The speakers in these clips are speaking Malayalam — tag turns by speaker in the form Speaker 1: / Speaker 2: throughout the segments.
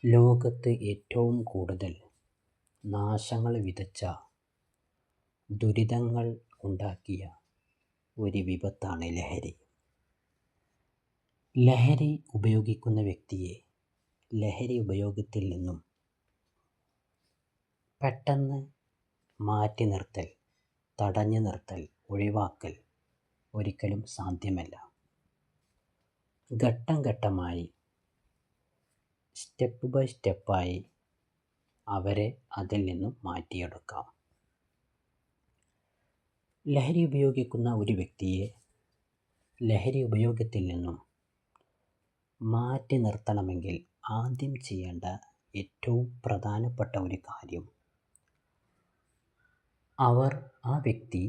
Speaker 1: ലോകത്ത് ഏറ്റവും കൂടുതൽ നാശങ്ങൾ വിതച്ച, ദുരിതങ്ങൾ ഉണ്ടാക്കിയ ഒരു വിപത്താണ് ലഹരി. ലഹരി ഉപയോഗിക്കുന്ന വ്യക്തിയെ ലഹരി ഉപയോഗത്തിൽ നിന്നും പെട്ടെന്ന് മാറ്റി നിർത്തൽ, തടഞ്ഞു നിർത്തൽ, ഒഴിവാക്കൽ ഒരിക്കലും സാധ്യമല്ല. ഘട്ടം ഘട്ടമായി, സ്റ്റെപ്പ് ബൈ സ്റ്റെപ്പായി അവരെ അതിൽ നിന്നും മാറ്റിയെടുക്കാം. ലഹരി ഉപയോഗിക്കുന്ന ഒരു വ്യക്തിയെ ലഹരി ഉപയോഗത്തിൽ നിന്നും മാറ്റി നിർത്തണമെങ്കിൽ ആദ്യം ചെയ്യേണ്ട ഏറ്റവും പ്രധാനപ്പെട്ട ഒരു കാര്യം, ആ വ്യക്തി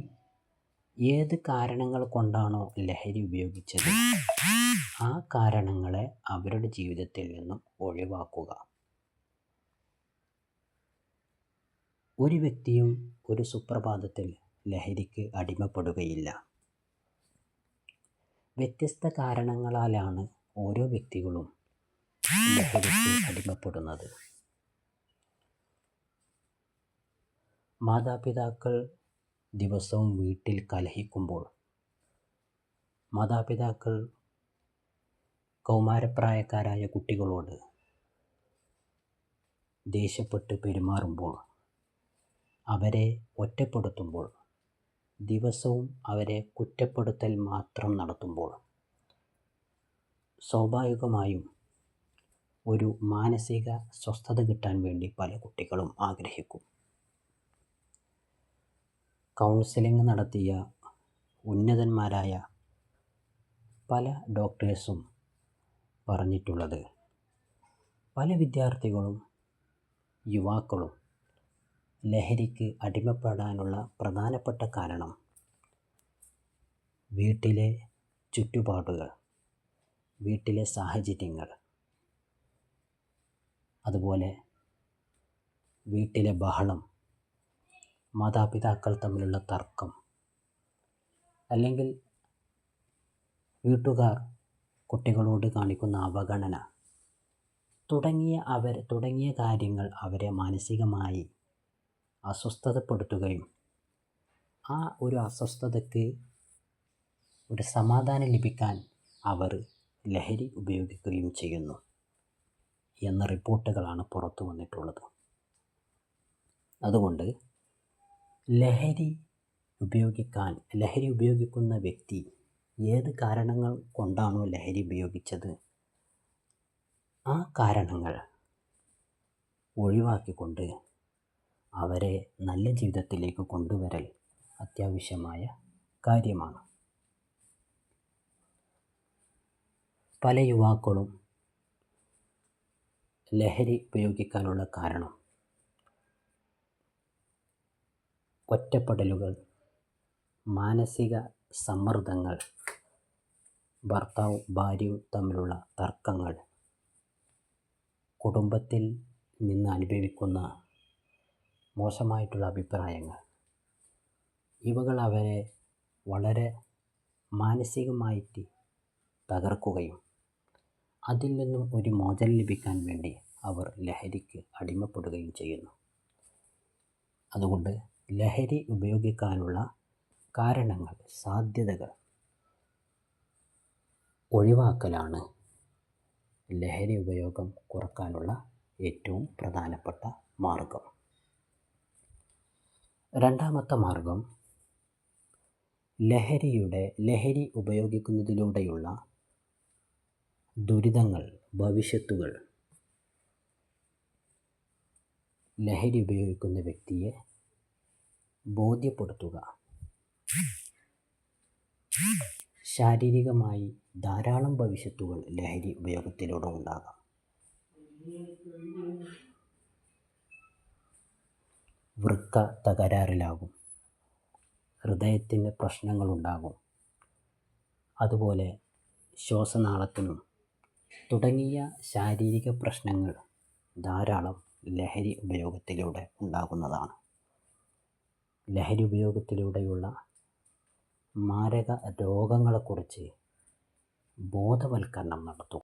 Speaker 1: ഏത് കാരണങ്ങൾ കൊണ്ടാണോ ലഹരി ഉപയോഗിച്ചത്, ആ കാരണങ്ങളെ അവരുടെ ജീവിതത്തിൽ നിന്നും ഒഴിവാക്കുക. ഒരു വ്യക്തിയും ഒരു സുപ്രഭാതത്തിൽ ലഹരിക്ക് അടിമപ്പെടുകയില്ല. വ്യത്യസ്ത കാരണങ്ങളാലാണ് ഓരോ വ്യക്തികളും ലഹരിക്ക് അടിമപ്പെടുന്നത്. മാതാപിതാക്കൾ ദിവസവും വീട്ടിൽ കലഹിക്കുമ്പോൾ, മാതാപിതാക്കൾ കൗമാരപ്രായക്കാരായ കുട്ടികളോട് ദേഷ്യപ്പെട്ട് പെരുമാറുമ്പോൾ, അവരെ ഒറ്റപ്പെടുത്തുമ്പോൾ, ദിവസവും അവരെ കുറ്റപ്പെടുത്തൽ മാത്രം നടത്തുമ്പോൾ, സ്വാഭാവികമായും ഒരു മാനസിക സ്വസ്ഥത കിട്ടാൻ വേണ്ടി പല കുട്ടികളും ആഗ്രഹിക്കും. കൗൺസിലിംഗ് നടത്തിയ ഉന്നതന്മാരായ പല ഡോക്ടേഴ്സും പറഞ്ഞിട്ടുള്ളത്, പല വിദ്യാർത്ഥികളും യുവാക്കളും ലഹരിക്ക് അടിമപ്പെടാനുള്ള പ്രധാനപ്പെട്ട കാരണം വീട്ടിലെ ചുറ്റുപാടുകൾ, വീട്ടിലെ സാഹചര്യങ്ങൾ, അതുപോലെ വീട്ടിലെ ബഹളം, മാതാപിതാക്കൾ തമ്മിലുള്ള തർക്കം, അല്ലെങ്കിൽ വീട്ടുകാർ കുട്ടികളോട് കാണിക്കുന്ന അവഗണന തുടങ്ങിയ കാര്യങ്ങൾ അവരെ മാനസികമായി അസ്വസ്ഥതപ്പെടുത്തുകയും ആ ഒരു അസ്വസ്ഥതയ്ക്ക് ഒരു സമാധാനം ലഭിക്കാൻ അവർ ലഹരി ഉപയോഗിക്കുകയും ചെയ്യുന്നു എന്ന റിപ്പോർട്ടുകളാണ് പുറത്തു വന്നിട്ടുള്ളത്. അതുകൊണ്ട് ലഹരി ഉപയോഗിക്കുന്ന വ്യക്തി ഏത് കാരണങ്ങൾ കൊണ്ടാണോ ലഹരി ഉപയോഗിച്ചത്, ആ കാരണങ്ങൾ ഒഴിവാക്കിക്കൊണ്ട് അവരെ നല്ല ജീവിതത്തിലേക്ക് കൊണ്ടുവരൽ അത്യാവശ്യമായ കാര്യമാണ്. പല യുവാക്കളും ലഹരി ഉപയോഗിക്കാനുള്ള കാരണം ഒറ്റപ്പെടലുകൾ, മാനസിക സമ്മർദ്ദങ്ങൾ, ഭർത്താവും ഭാര്യയും തമ്മിലുള്ള തർക്കങ്ങൾ, കുടുംബത്തിൽ നിന്ന് അനുഭവിക്കുന്ന മോശമായിട്ടുള്ള അഭിപ്രായങ്ങൾ, ഇവകൾ അവരെ വളരെ മാനസികമായിട്ട് തകർക്കുകയും അതിൽ നിന്നും ഒരു മോചനം ലഭിക്കാൻ വേണ്ടി അവർ ലഹരിക്ക് അടിമപ്പെടുകയും ചെയ്യുന്നു. അതുകൊണ്ട് ലഹരി ഉപയോഗിക്കാനുള്ള കാരണങ്ങൾ, സാധ്യതകൾ ഒഴിവാക്കലാണ് ലഹരി ഉപയോഗം കുറക്കാനുള്ള ഏറ്റവും പ്രധാനപ്പെട്ട മാർഗം. രണ്ടാമത്തെ മാർഗം, ലഹരി ഉപയോഗിക്കുന്നതിലൂടെയുള്ള ദുരിതങ്ങൾ, ഭവിഷ്യത്തുകൾ ലഹരി ഉപയോഗിക്കുന്ന വ്യക്തിയെ ബോധ്യപ്പെടുത്തുക. ശാരീരികമായി ധാരാളം ഭവിഷ്യത്തുകൾ ലഹരി ഉപയോഗത്തിലൂടെ ഉണ്ടാകാം. വൃക്ക തകരാറിലാകും, ഹൃദയത്തിന് പ്രശ്നങ്ങളുണ്ടാകും, അതുപോലെ ശ്വാസനാളത്തിനും തുടങ്ങിയ ശാരീരിക പ്രശ്നങ്ങൾ ധാരാളം ലഹരി ഉപയോഗത്തിലൂടെ ഉണ്ടാകുന്നതാണ്. ലഹരി ഉപയോഗത്തിലൂടെയുള്ള മാരക രോഗങ്ങളെക്കുറിച്ച് ബോധവൽക്കരണം നടത്തുക.